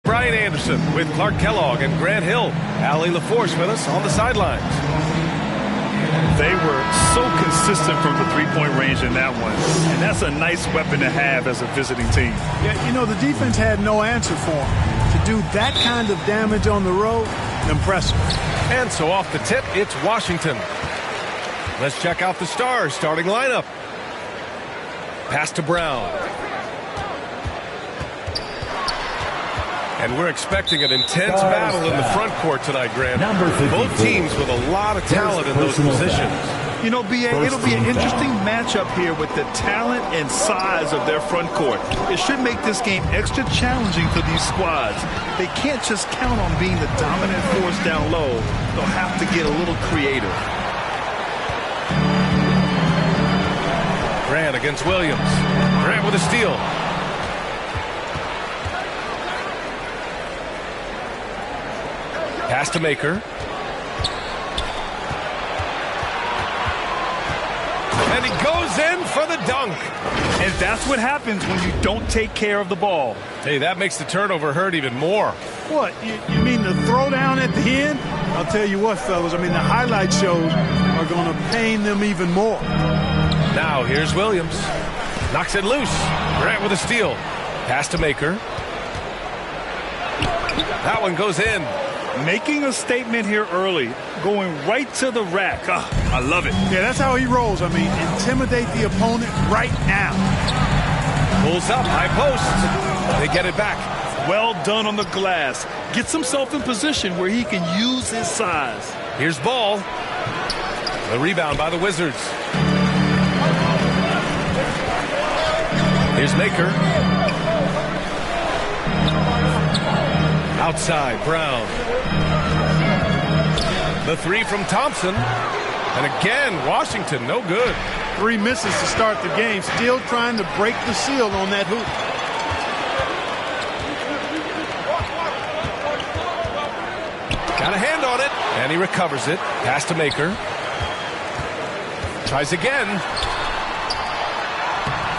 Brian Anderson with Clark Kellogg and Grant Hill. Allie LaForce with us on the sidelines. They were so consistent from the three-point range in that one. And that's a nice weapon to have as a visiting team. Yeah, you know, the defense had no answer for them. To do that kind of damage on the road, impressive. And so off the tip, it's Washington. Let's check out the Stars starting lineup. Pass to Brown. And we're expecting an intense battle in the front court tonight, Grant. Both teams with a lot of talent in those positions. You know, B.A., it'll be an interesting matchup here with the talent and size of their front court. It should make this game extra challenging for these squads. They can't just count on being the dominant force down low. They'll have to get a little creative. Grant against Williams. Grant with a steal. Pass to Maker. And he goes in for the dunk. And that's what happens when you don't take care of the ball. Hey, that makes the turnover hurt even more. What, you mean the throwdown at the end? I'll tell you what, fellas, I mean, the highlight shows are going to pain them even more. Now here's Williams. Knocks it loose. Grant with a steal. Pass to Maker. That one goes in. Making a statement here early, going right to the rack. I love it. Yeah, that's how he rolls. I mean, intimidate the opponent right now. Pulls up, high post. They get it back. Well done on the glass. Gets himself in position where he can use his size. Here's Ball. The rebound by the Wizards. Here's Maker. Outside, Brown. The three from Thompson. And again, Washington, no good. 3 misses to start the game. Still trying to break the seal on that hoop. Got a hand on it. And he recovers it. Pass to Maker. Tries again.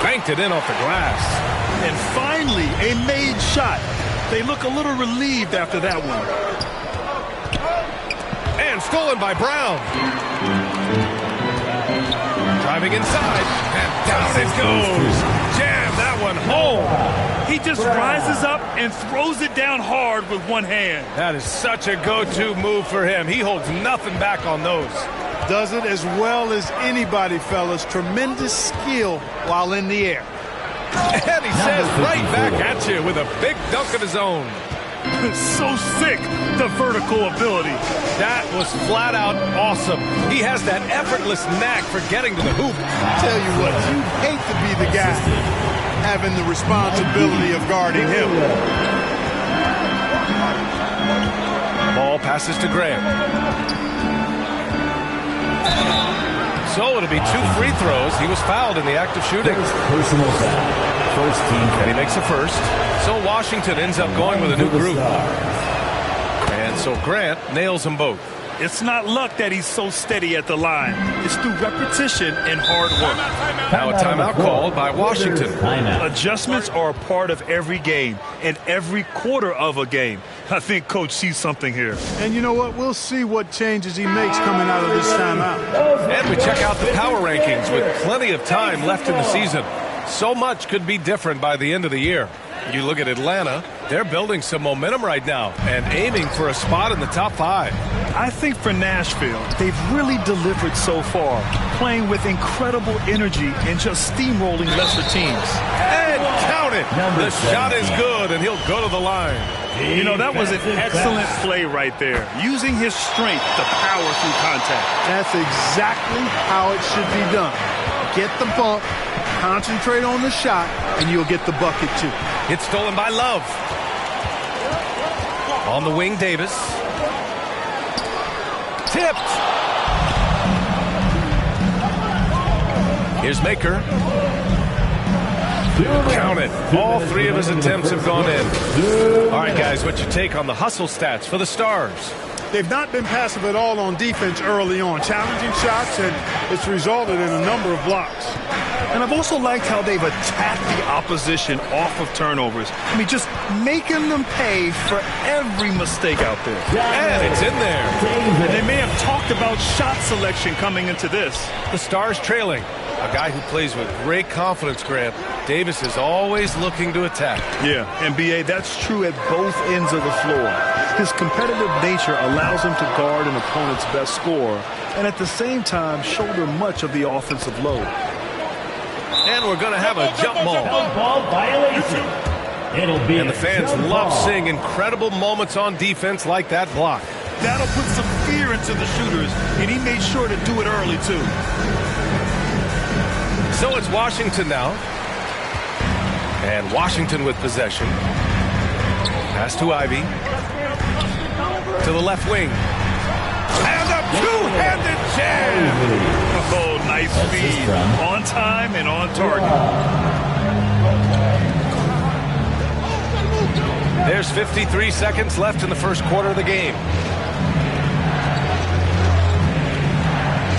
Banked it in off the glass. And finally, a made shot. They look a little relieved after that one. And stolen by Brown. Driving inside. And down it goes. Jam that one home. He just rises up and throws it down hard with one hand. That is such a go-to move for him. He holds nothing back on those. Does it as well as anybody, fellas. Tremendous skill while in the air. And he says right back at you with a big dunk of his own. So sick, the vertical ability. That was flat out awesome. He has that effortless knack for getting to the hoop. Tell you what, you hate to be the guy having the responsibility of guarding him. Ball passes to Grant. So it'll be 2 free throws. He was fouled in the act of shooting. Personal foul. First team. And he makes a first. So Washington ends up going with a new group. And so Grant nails them both. It's not luck that he's so steady at the line. It's through repetition and hard work. Now a timeout called by Washington. Adjustments are a part of every game and every quarter of a game. I think Coach sees something here. And you know what? We'll see what changes he makes coming out of this timeout. And we check out the power rankings with plenty of time left in the season. So much could be different by the end of the year. You look at Atlanta, they're building some momentum right now and aiming for a spot in the top 5. I think for Nashville, they've really delivered so far, playing with incredible energy and just steamrolling lesser teams. And count it! The shot is good, and he'll go to the line. You know, that was an excellent play right there, using his strength to power through contact. That's exactly how it should be done. Get the bump, concentrate on the shot, and you'll get the bucket too. It's stolen by Love. On the wing, Davis. Tipped. Here's Maker. Count it. All 3 of his attempts have gone in. All right, guys, what's your take on the hustle stats for the Stars? They've not been passive at all on defense early on, challenging shots, and it's resulted in a number of blocks. And I've also liked how they've attacked the opposition off of turnovers. I mean, just making them pay for every mistake out there. And it's in there. And they may have talked about shot selection coming into this. The Stars trailing. A guy who plays with great confidence, Grant. Davis is always looking to attack. Yeah, and B.A., that's true at both ends of the floor. His competitive nature allows him to guard an opponent's best scorer and at the same time shoulder much of the offensive load. And we're going to have a jump ball. Ball violation. It'll be And the fans love seeing incredible moments on defense like that block. That'll put some fear into the shooters, and he made sure to do it early, too. So it's Washington now. And Washington with possession. Pass to Ivy. To the left wing. And a two-handed jam! Oh, nice speed. On time and on target. There's 53 seconds left in the first quarter of the game.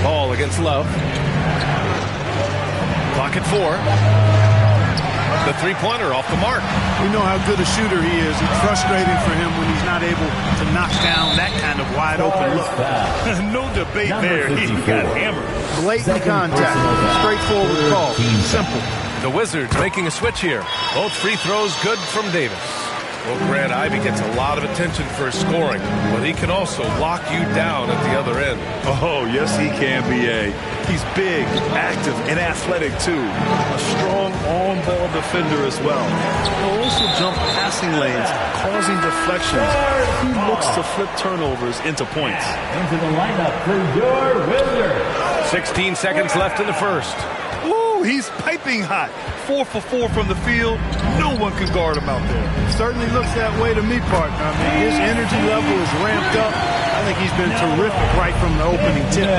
Ball against Love. Clock at 4. The three-pointer off the mark. We know how good a shooter he is. It's frustrating for him when he's not able to knock down that kind of wide-open look. No debate there. He got hammered. Blatant contact. Straightforward call. Simple. The Wizards making a switch here. Both free throws good from Davis. Well, Grant, Ivy gets a lot of attention for his scoring, but he can also lock you down at the other end. Oh, yes, he can, B.A. He's big, active, and athletic, too. A strong on-ball defender as well. He'll also jump passing lanes, causing deflections. He looks to flip turnovers into points. Into the lineup for your Wizards. 16 seconds left in the first. Ooh, he's piping hot. 4 for 4 from the field. No one can guard him out there. Certainly looks that way to me, partner. I mean, his energy level is ramped up. I think he's been terrific right from the opening tip.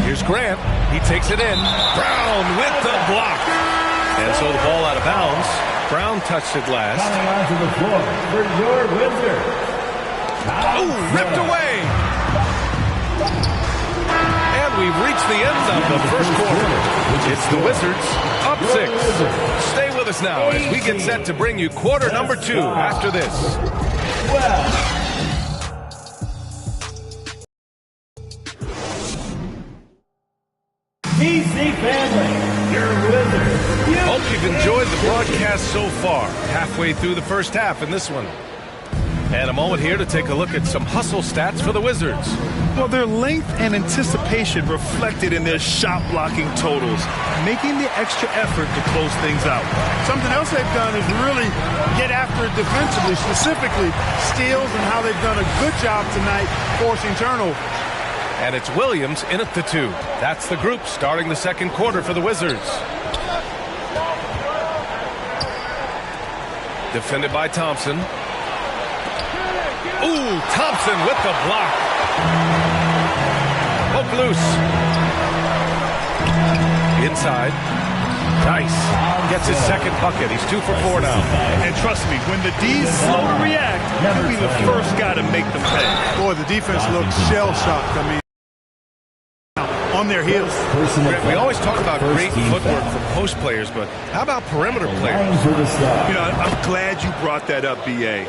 Here's Grant. He takes it in. Brown with the block. And so the ball out of bounds. Brown touched it last. Coming onto the floor for your Wizards. Ooh, ripped away. And we've reached the end of the first quarter. It's the Wizards up 6. Stay with us now as we get set to bring you quarter number 2 after this. Well. DC family, your Wizards. Hope you've enjoyed the broadcast so far. Halfway through the first half in this one. And a moment here to take a look at some hustle stats for the Wizards. Well, their length and anticipation reflected in their shot blocking totals, making the extra effort to close things out. Something else they've done is really get after it defensively, specifically steals and how they've done a good job tonight forcing turnovers. And it's Williams in at the 2. That's the group starting the second quarter for the Wizards. Defended by Thompson. Ooh, Thompson with the block. Poke loose. Inside. Nice. Gets his second bucket. He's 2 for 4 now. And trust me, when the D's slow to react, he'll be the first guy to make them pay. Boy, the defense looks shell-shocked. I mean, on their heels. We always talk about great footwork from post players, but how about perimeter players? You know, I'm glad you brought that up, B.A.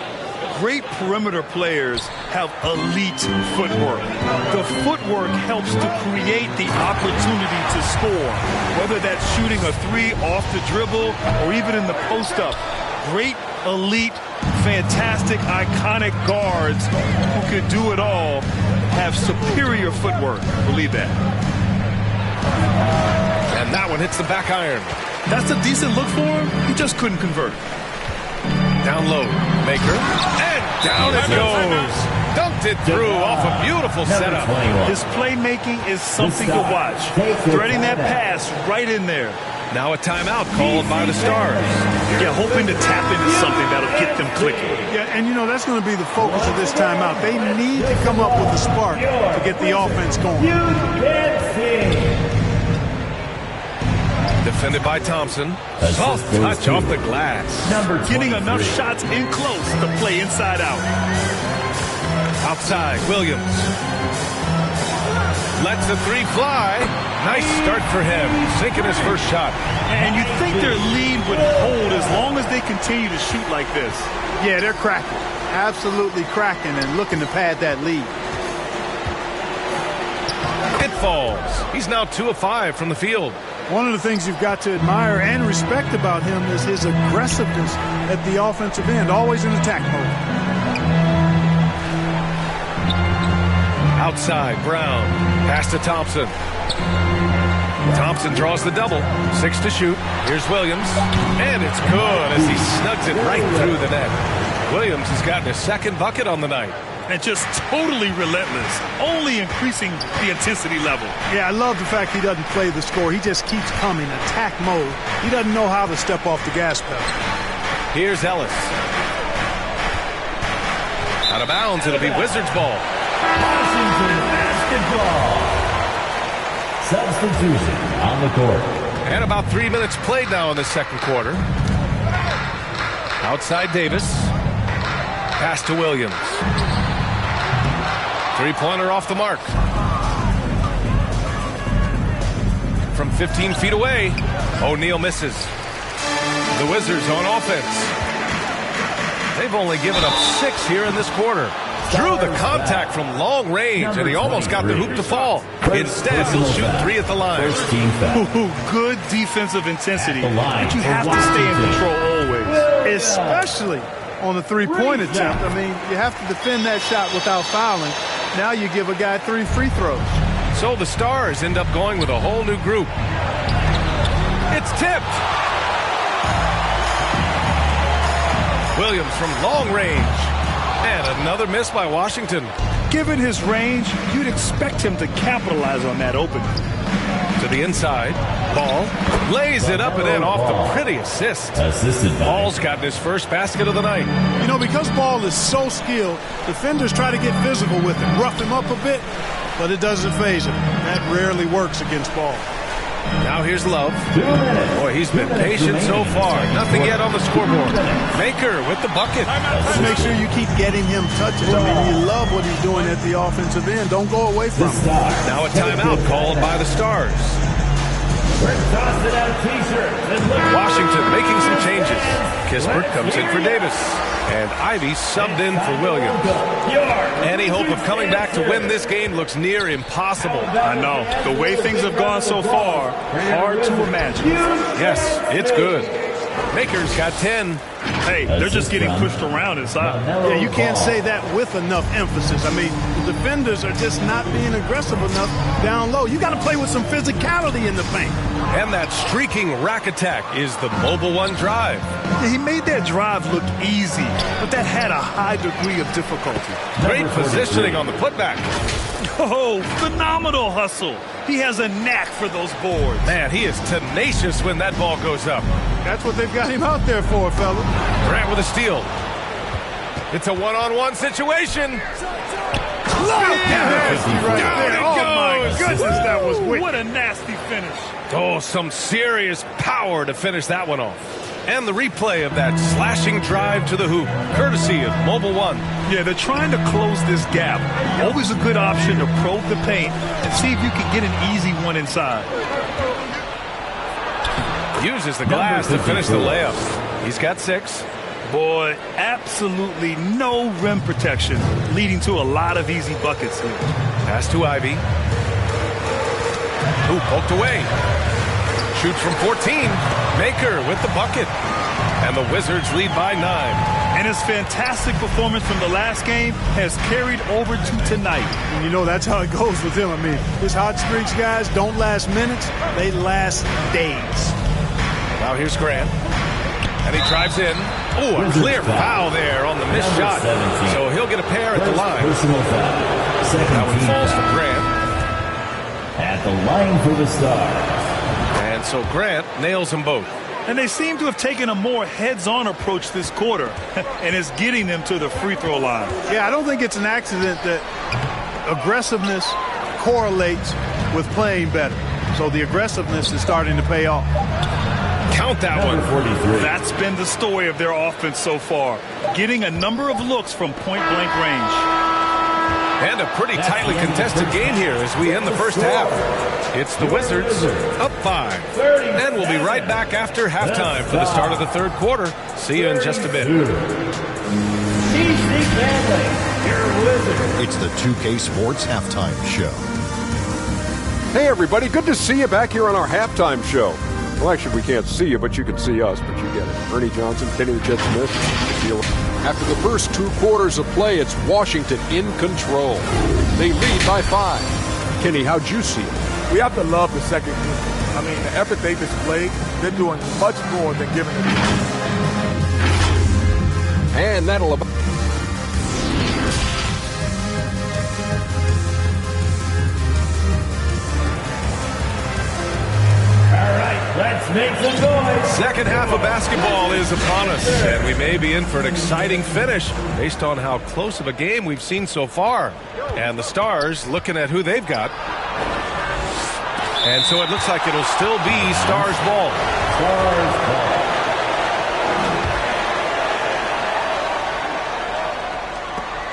Great perimeter players have elite footwork. The footwork helps to create the opportunity to score, whether that's shooting a 3 off the dribble or even in the post-up. Great, elite, fantastic, iconic guards who can do it all have superior footwork. Believe that. And that one hits the back iron. That's a decent look for him. He just couldn't convert. Down low, Maker, and down it goes. Dunked it through off a beautiful setup. His playmaking is something to watch. Threading that pass right in there. Now a timeout called by the Stars. Yeah, hoping to tap into something that'll get them clicking. Yeah, and you know, that's going to be the focus of this timeout. They need to come up with a spark to get the offense going. Defended by Thompson. Soft touch off the glass. Getting enough shots in close to play inside out. Outside, Williams. Lets the three fly. Nice start for him, sinking his first shot. And you think their lead would hold as long as they continue to shoot like this. Yeah, they're cracking. Absolutely cracking and looking to pad that lead. It falls. He's now 2 of 5 from the field. One of the things you've got to admire and respect about him is his aggressiveness at the offensive end, always in attack mode. Outside, Brown. Pass to Thompson. Thompson draws the double. 6 to shoot. Here's Williams. And it's good as he snugs it right through the net. Williams has gotten his second bucket on the night. And just totally relentless, only increasing the intensity level. Yeah, I love the fact he doesn't play the score. He just keeps coming, attack mode. He doesn't know how to step off the gas pedal. Here's Ellis. Out of bounds, it'll be Wizards ball. Washington basketball. Substitution on the court. And about 3 minutes played now in the second quarter. Outside Davis. Pass to Williams. Three-pointer off the mark. From 15 feet away, O'Neal misses. The Wizards on offense. They've only given up 6 here in this quarter. Drew the contact from long range, and he almost got the hoop to fall. Instead, he'll shoot 3 at the line. Good defensive intensity, but you have to stay in control always. Especially on the three-point attempt. I mean, you have to defend that shot without fouling. Now you give a guy 3 free throws. So the Stars end up going with a whole new group. It's tipped. Williams from long range. And another miss by Washington. Given his range, you'd expect him to capitalize on that opening. To the inside. Ball lays it up and in off the pretty assist. Assisted by Ball's gotten his first basket of the night. You know, because Ball is so skilled, defenders try to get physical with him, rough him up a bit, but it doesn't faze him. That rarely works against Ball. Now here's Love. Boy, he's been patient so far. Nothing yet on the scoreboard. Maker with the bucket. Just make sure you keep getting him touches. I mean, you love what he's doing at the offensive end. Don't go away from him. Now a timeout called by the Stars. Washington making some changes. Kispert comes in for Davis. And Ivy subbed in for Williams. Any hope of coming back to win this game looks near impossible. I know. The way things have gone so far, hard to imagine. Yes, it's good. Maker's got 10. Hey, they're just getting pushed around inside. Yeah, you can't say that with enough emphasis. I mean, the defenders are just not being aggressive enough down low. You got to play with some physicality in the paint. And that streaking rack attack is the Mobile One drive. He made that drive look easy, but that had a high degree of difficulty. Great positioning on the putback. Oh, phenomenal hustle. He has a knack for those boards. Man, he is tenacious when that ball goes up. That's what they've got him out there for, fella. Grant with a steal. It's a one-on-one situation. Nasty right there. Oh, my goodness, that was wicked. What a nasty finish. Oh, some serious power to finish that one off. And the replay of that slashing drive to the hoop, courtesy of Mobile One. Yeah, they're trying to close this gap. Always a good option to probe the paint and see if you can get an easy one inside. Uses the glass to finish the layup. He's got 6. Boy, absolutely no rim protection, leading to a lot of easy buckets here. Pass to Ivy. Ooh, poked away. Shoots from 14. Maker with the bucket. And the Wizards lead by 9. And his fantastic performance from the last game has carried over to tonight. And you know, that's how it goes with him. I mean, his hot streaks, guys, don't last minutes. They last days. Now here's Grant. And he drives in. Oh, a clear foul there on the missed shot. So he'll get a pair at the line. That one falls to Grant. At the line for the Stars. And so Grant nails them both. And they seem to have taken a more heads-on approach this quarter, and it's getting them to the free throw line. Yeah, I don't think it's an accident that aggressiveness correlates with playing better. So the aggressiveness is starting to pay off. Count that one. 43. That's been the story of their offense so far, getting a number of looks from point-blank range. And a pretty tightly contested game here as we end the first half. It's the Wizards up 5. And we'll be right back after halftime for the start of the third quarter. See you in just a bit. It's the 2K Sports Halftime Show. Hey, everybody. Good to see you back here on our halftime show. Well, actually, we can't see you, but you can see us, but you get it. Ernie Johnson, Kenny the Jet Smith. After the first 2 quarters of play, it's Washington in control. They lead by 5. Kenny, how'd you see it? We have to love the second group. I mean, the effort they displayed, they're doing much more than giving it. And that'll... Let's make some noise. Second half of basketball is upon us, and we may be in for an exciting finish based on how close of a game we've seen so far. And the Stars looking at who they've got. And so it looks like it'll still be Stars ball. Stars ball.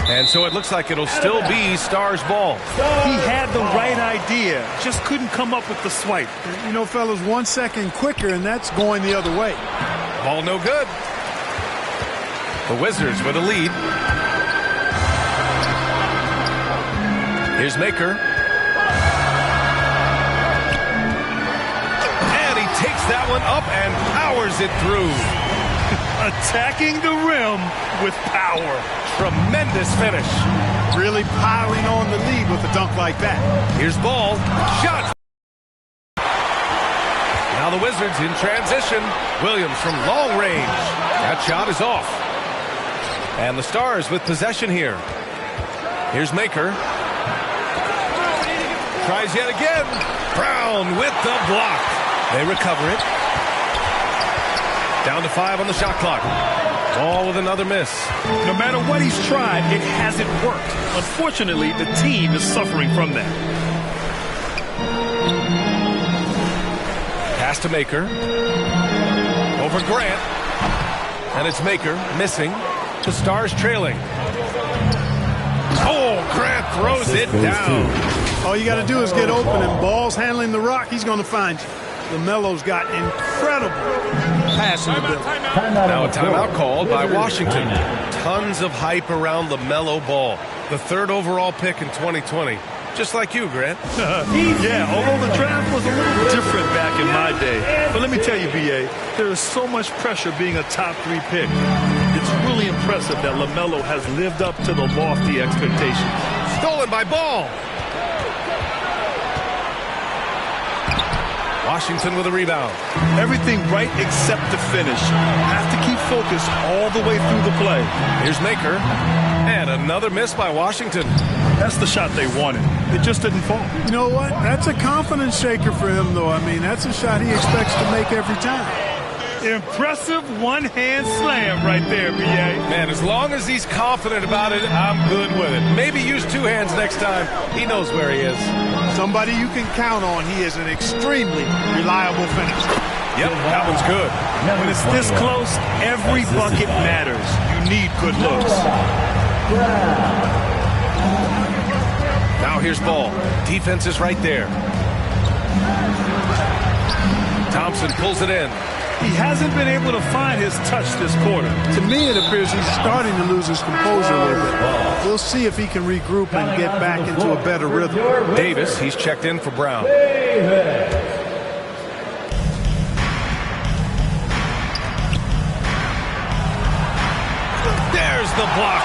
And so it looks like it'll still be Stars ball. He had the right idea, just couldn't come up with the swipe. You know, fellas, 1 second quicker, and that's going the other way. Ball no good. The Wizards with a lead. Here's Maker. And he takes that one up and powers it through. Attacking the rim with power. Tremendous finish. Really piling on the lead with a dunk like that. Here's ball. Shot. Now the Wizards in transition. Williams from long range. That shot is off. And the Stars with possession here. Here's Maker. Tries yet again. Brown with the block. They recover it. Down to 5 on the shot clock. Ball with another miss. No matter what he's tried, it hasn't worked. Unfortunately, the team is suffering from that. Pass to Maker. Over Grant. And it's Maker missing. The Stars trailing. Oh, Grant throws it down. All you got to do is get open, and Ball's handling the rock. He's going to find you. LaMelo's got incredible passing ability. Now a timeout called by Washington. Tons of hype around LaMelo Ball. The 3rd overall pick in 2020. Just like you, Grant. Yeah, although the draft was a little different back in my day. But let me tell you, B.A., there is so much pressure being a top 3 pick. It's really impressive that LaMelo has lived up to the lofty expectations. Stolen by Ball. Washington with a rebound. Everything right except the finish. Have to keep focus all the way through the play. Here's Maker. And another miss by Washington. That's the shot they wanted. It just didn't fall. You know what? That's a confidence shaker for him, though. I mean, that's a shot he expects to make every time. Impressive one-hand slam right there, B.A. Man, as long as he's confident about it, I'm good with it. Maybe use 2 hands next time. He knows where he is. Somebody you can count on. He is an extremely reliable finisher. Yep, that one's good. When it's this close, every bucket matters. You need good looks. Now here's Ball. Defense is right there. Thompson pulls it in. He hasn't been able to find his touch this quarter. To me, it appears he's starting to lose his composure a little bit. We'll see if he can regroup and get back into a better rhythm. Davis, he's checked in for Brown. There's the block.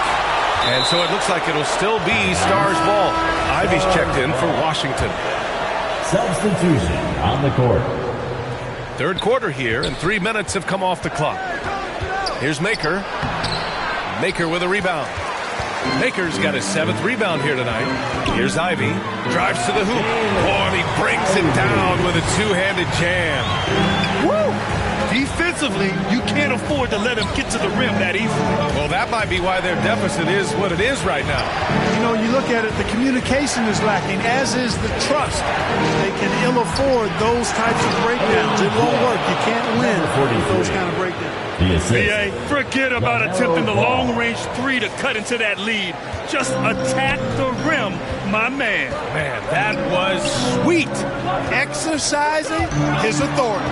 And so it looks like it'll still be Stars ball. Ivy's checked in for Washington. Substitution on the court. 3rd quarter here, and 3 minutes have come off the clock. Here's Maker. Maker with a rebound. Maker's got his 7th rebound here tonight. Here's Ivy. Drives to the hoop. Oh, and he brings it down with a 2-handed jam. Woo! Defensively, you can't afford to let him get to the rim that easily. Well, that might be why their deficit is what it is right now. You know, you look at it, the communication is lacking, as is the trust. They can ill afford those types of breakdowns. It won't work. You can't win with those kind of breakdowns. The assist. BA, forget about attempting the long-range three to cut into that lead. Just attack the rim, my man. Man, that was sweet. Exercising his authority.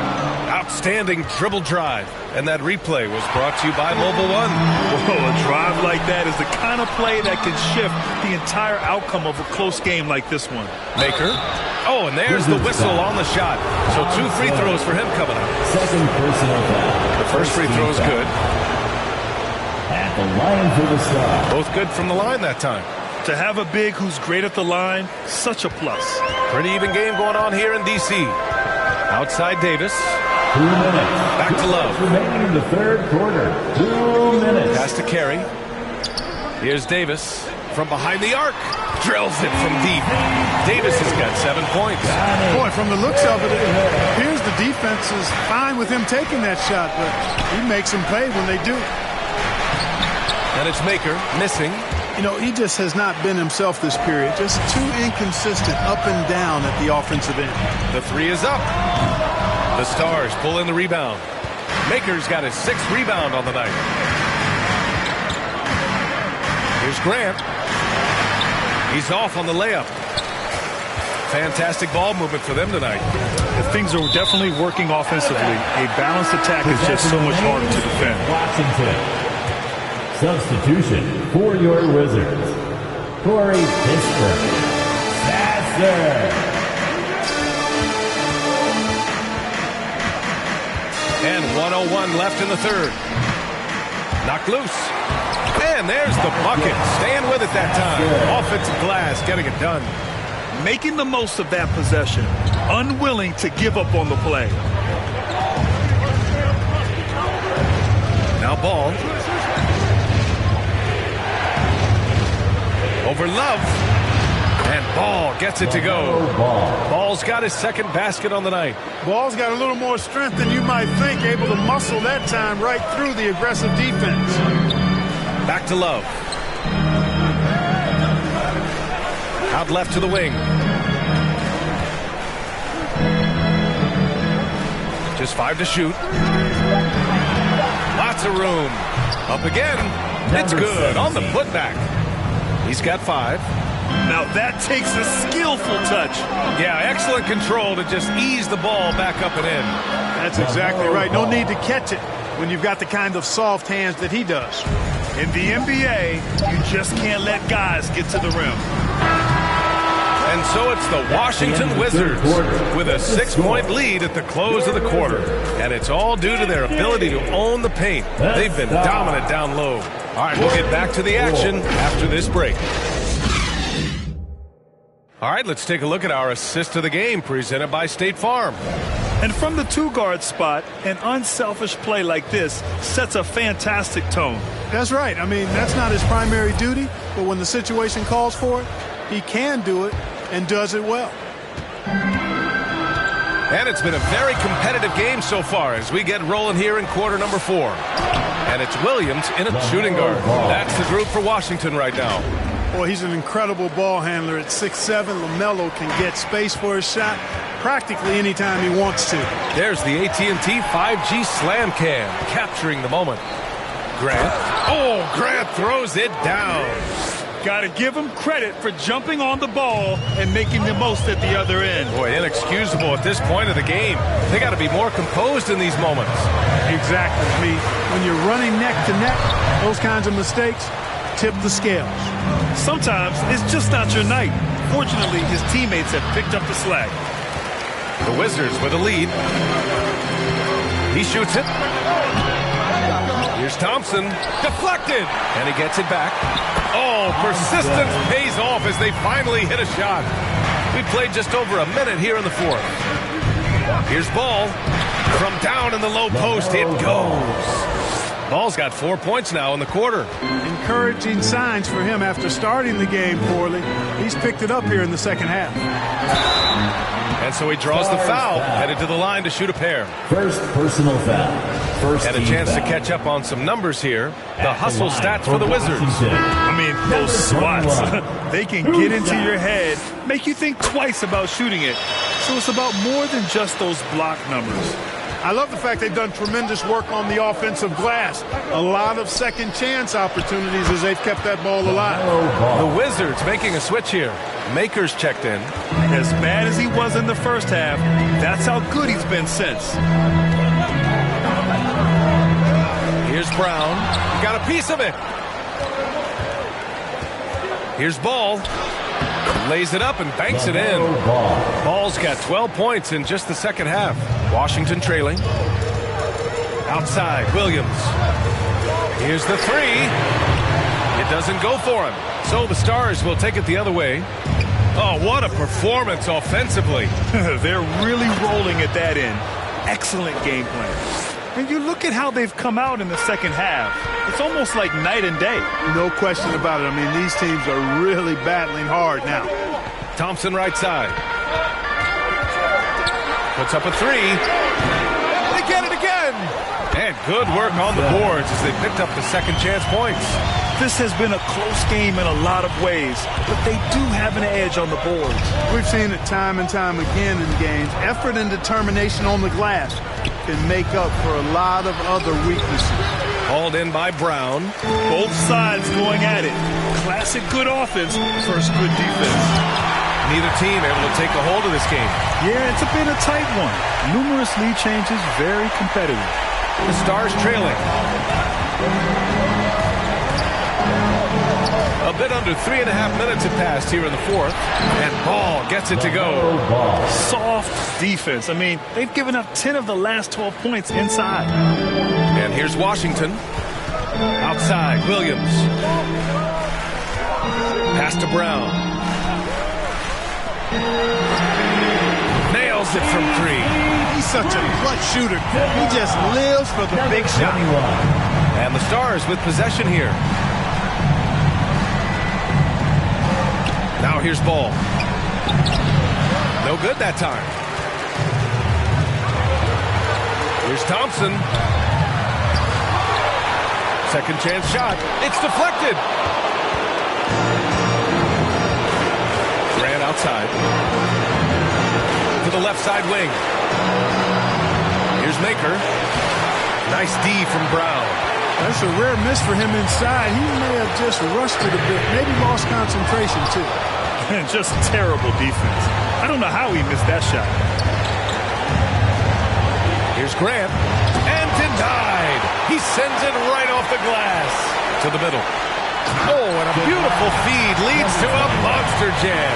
Outstanding dribble drive. And that replay was brought to you by Mobile One. Whoa, a drive like that is the kind of play that can shift the entire outcome of a close game like this one. Maker. Oh, and there's the whistle on the shot. So 2 free throws for him coming up. Second personal foul. The first free throw is good. At the line for the start. Both good from the line that time. To have a big who's great at the line, such a plus. Pretty even game going on here in D.C. Outside Davis. 2 minutes. Back to Love. Remaining in the third quarter. 2 minutes. Pass to Carey. Here's Davis from behind the arc. Drills it from deep. Davis has got 7 points. Boy, from the looks of it, it appears the defense is fine with him taking that shot, but he makes them pay when they do. And it's Maker missing. You know, he just has not been himself this period. Just too inconsistent up and down at the offensive end. The three is up. The Stars pull in the rebound. Maker's got his 6th rebound on the night. Here's Grant. He's off on the layup. Fantastic ball movement for them tonight. Things are definitely working offensively. A balanced attack is just so much harder to defend. Washington. Substitution for your Wizards. Corey Pittsburgh. Sasser. And 1:01 left in the third. Knocked loose. And there's the bucket. Staying with it that time. Offensive glass getting it done. Making the most of that possession. Unwilling to give up on the play. Now Ball. Over Love. And Ball gets it to go. Ball's got his 2nd basket on the night. Ball's got a little more strength than you might think, able to muscle that time right through the aggressive defense. Back to Love. Out left to the wing. Just 5 to shoot. Lots of room. Up again. It's good on the putback. He's got 5. Now that takes a skillful touch. Yeah, excellent control to just ease the ball back up and in. That's exactly right. No need to catch it when you've got the kind of soft hands that he does. In the NBA, you just can't let guys get to the rim. And so it's the Washington Wizards with a 6-point lead at the close of the quarter. And it's all due to their ability to own the paint. They've been dominant down low. All right, we'll get back to the action after this break. All right, let's take a look at our assist of the game presented by State Farm. And from the 2-guard spot, an unselfish play like this sets a fantastic tone. That's right. I mean, that's not his primary duty, but when the situation calls for it, he can do it and does it well. And it's been a very competitive game so far as we get rolling here in quarter number 4. And it's Williams in a shooting guard. That's the group for Washington right now. Boy, he's an incredible ball handler at 6'7". LaMelo can get space for his shot practically anytime he wants to. There's the AT&T 5G Slam Cam capturing the moment. Grant. Oh, Grant throws it down. Got to give him credit for jumping on the ball and making the most at the other end. Boy, inexcusable at this point of the game. They got to be more composed in these moments. Exactly. I mean, when you're running neck to neck, those kinds of mistakes tip the scales. Sometimes it's just not your night. Fortunately, his teammates have picked up the slack. The Wizards with a lead. He shoots it. Here's Thompson. Deflected. And he gets it back. Oh, persistence pays off as they finally hit a shot. We played just over a minute here in the 4th. Here's Ball. From down in the low post, it goes. Ball's got 4 points now in the quarter. Encouraging signs for him after starting the game poorly. He's picked it up here in the second half. And so he draws the foul, headed to the line to shoot a pair. First personal foul. And a chance to catch up on some numbers here. The hustle stats for the Wizards. I mean, those swats, they can get into your head, make you think twice about shooting it. So it's about more than just those block numbers. I love the fact they've done tremendous work on the offensive glass. A lot of second chance opportunities as they've kept that ball alive. The Wizards making a switch here. Makers checked in. As bad as he was in the first half, that's how good he's been since. Here's Brown. Got a piece of it. Here's Ball. Lays it up and banks it in. Ball's got 12 points in just the second half. Washington trailing. Outside, Williams. Here's the three. It doesn't go for him. So the Stars will take it the other way. Oh, what a performance offensively. They're really rolling at that end. Excellent game plan. And you look at how they've come out in the second half. It's almost like night and day. No question about it. I mean, these teams are really battling hard now. Thompson right side. Puts up a three. They get it again. And good work on the boards as they picked up the second chance points. This has been a close game in a lot of ways, but they do have an edge on the boards. We've seen it time and time again in games. Effort and determination on the glass can make up for a lot of other weaknesses. Hauled in by Brown. Both sides going at it. Classic good offense versus good defense. Neither team able to take a hold of this game. Yeah, it's been a tight one. Numerous lead changes, very competitive. The Stars trailing. A bit under 3.5 minutes have passed here in the fourth. And Ball gets it to go. Soft defense. I mean, they've given up 10 of the last 12 points inside. And here's Washington. Outside, Williams. Pass to Brown. Nails it from three. He's such a clutch shooter. He just lives for the big shot. And the Stars with possession here. Now here's Ball. No good that time. Here's Thompson. Second chance shot. It's deflected. Ran outside. To the left side wing. Here's Maker. Nice D from Brown. That's a rare miss for him inside. He may have just rushed it a bit. Maybe lost concentration, too. And just terrible defense. I don't know how he missed that shot. Here's Grant. And denied. He sends it right off the glass. To the middle. Oh, and a beautiful feed leads to a monster jam.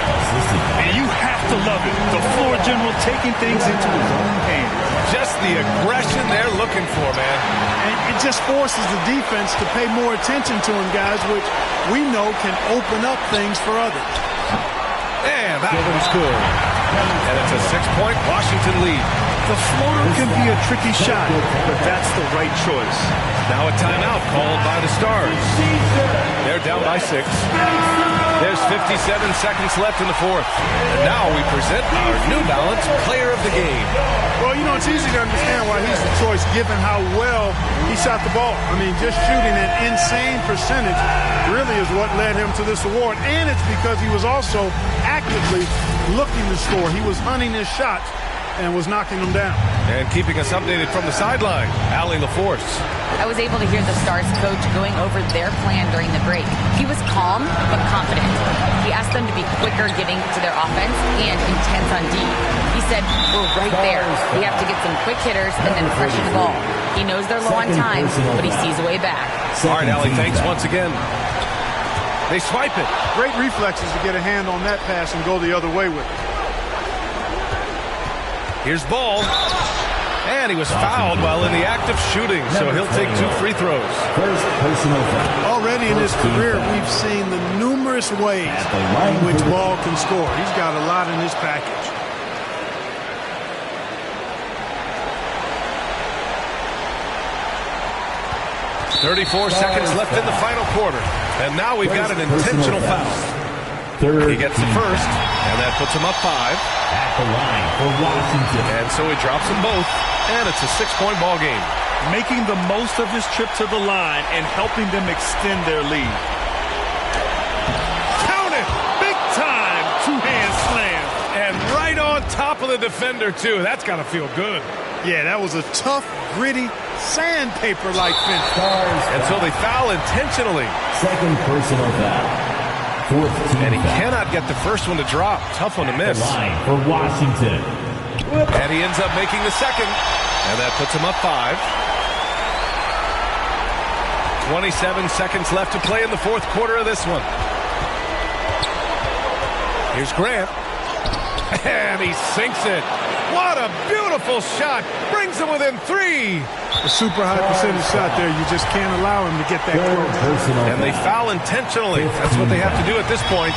And you have to love it. The floor general taking things into his own hands. Just the aggression they're looking for, man. And it just forces the defense to pay more attention to him, guys, which we know can open up things for others. And that one's good. And it's a 6-point Washington lead. The floater can be a tricky shot, but that's the right choice. Now a timeout called by the Stars. They're down by 6. There's 57 seconds left in the fourth. And now we present our New Balance Player of the Game. Well, you know, it's easy to understand why he's the choice given how well he shot the ball. I mean, just shooting an insane percentage really is what led him to this award. And it's because he was also actively looking to score. He was hunting his shots and was knocking them down. And keeping us updated from the sideline, Allie LaForce. I was able to hear the Stars coach going over their plan during the break. He was calm but confident. He asked them to be quicker getting to their offense and intense on D. He said, we're right there. We have to get some quick hitters and then freshen the ball. He knows they're low on time, but he sees a way back. All right, Allie, thanks once again. They swipe it. Great reflexes to get a hand on that pass and go the other way with it. Here's Ball. And he was fouled while in the act of shooting, so he'll take 2 free throws. First personal foul. Already in his career, we've seen the numerous ways in which Ball can score. He's got a lot in his package. .34 seconds left in the final quarter. And now we've got an intentional foul. He gets the first, and that puts him up 5. At the line for Washington. And so he drops them both, and it's a 6-point ball game. Making the most of his trip to the line and helping them extend their lead. Count it! Big time! 2-hand slam. And right on top of the the defender, too. That's got to feel good. Yeah, that was a tough, gritty, sandpaper-like finish. And so they foul intentionally. Second personal foul. Fourth team And he foul. cannot get the first one to drop. Tough one to miss. The line for Washington. And he ends up making the second. And that puts him up 5. 27 seconds left to play in the fourth quarter of this one. Here's Grant. And he sinks it. What a beautiful shot. Brings him within 3. A super high percentage shot there. You just can't allow him to get that close. And they foul intentionally. That's what they have to do at this point.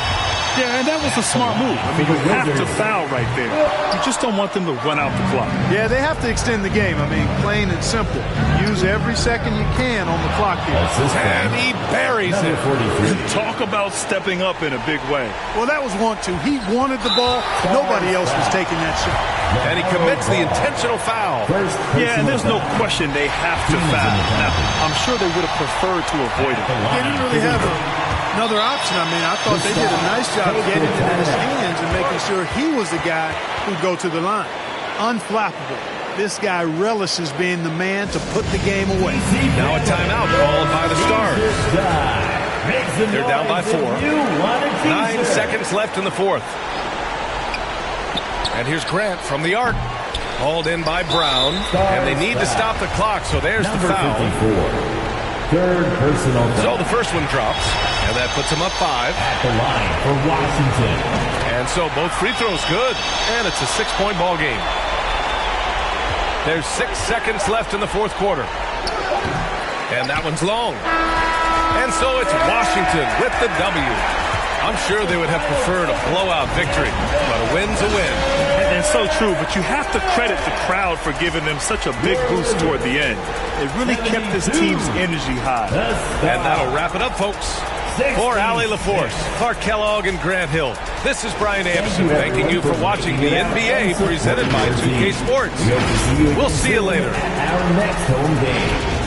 Yeah, and that was a smart move. I mean, you have to foul right there. You just don't want them to run out the clock. Yeah, they have to extend the game. I mean, plain and simple. Use every second you can on the clock here. And he buries it. Talk about stepping up in a big way. Well, that was 1-2. He wanted the ball. Nobody else was taking that shot. And he commits the intentional foul. Yeah, and there's no question they have to foul. Now, I'm sure they would have preferred to avoid it. They didn't really have another option. I mean, I thought they did a nice job getting it in his hands and making sure he was the guy who'd go to the line. Unflappable. This guy relishes being the man to put the game away. Now a timeout called by the Stars. They're down by 4. 9 seconds left in the fourth. And here's Grant from the arc. Hauled in by Brown. And they need to stop the clock, so there's the foul. Third personal foul. So the first one drops. And that puts him up 5. At the line for Washington. And so both free throws good. And it's a 6-point ball game. There's 6 seconds left in the fourth quarter. And that one's long. And so it's Washington with the W. I'm sure they would have preferred a blowout victory, but a win's a win. And so true, but you have to credit the crowd for giving them such a big boost toward the end. It really kept this team's energy high. And that'll wrap it up, folks. For Allie LaForce, Clark Kellogg, and Grant Hill, this is Brian Anderson thanking you for watching the NBA presented by 2K Sports. We'll see you later. Our next home game.